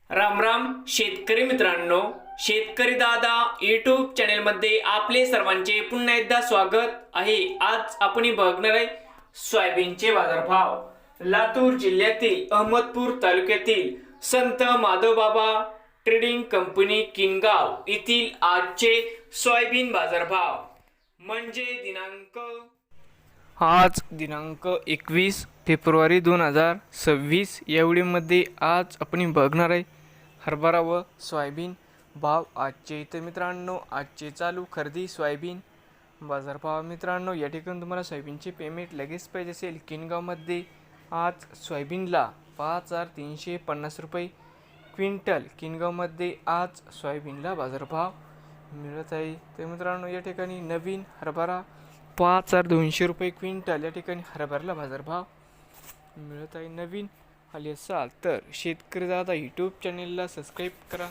राम राम शेतकरी मित्रांनो, शेतकरी दादा यूट्यूब चॅनलमध्ये आपले सर्वांचे पुन्हा एकदा स्वागत आहे। आज आपण बघणार आहे सोयाबीनचे बाजारभाव। लातूर जिल्ह्यातील अहमदपूर तालुक्यातील संत माधवबाबा ट्रेडिंग कंपनी किनगाव येथील आजचे सोयाबीन बाजारभाव म्हणजे आज दिनांक 21 फेब्रुवारी 2026 या व्हिडिओमध्ये आज आपण बघणार आहे हरभरा व सोयाबीन भाव आजचे। तर मित्रांनो, आजचे चालू खरेदी सोयाबीन बाजारभाव। मित्रांनो, या ठिकाणी तुम्हाला सोयाबीनचे पेमेंट लगेच पाहिजे असेल, किनगावमध्ये आज सोयाबीनला 5350 रुपये क्विंटल किनगावमध्ये आज सोयाबीनला बाजारभाव मिळत आहे। तर मित्रांनो, या ठिकाणी नवीन हरभरा 5200 रुपये क्विंटल या ठिकाणी हरभऱ्याला बाजारभाव मिळत आहे। नवीन आले असाल तर शेतकरी दादा यूट्यूब चॅनेलला सबस्क्राईब करा।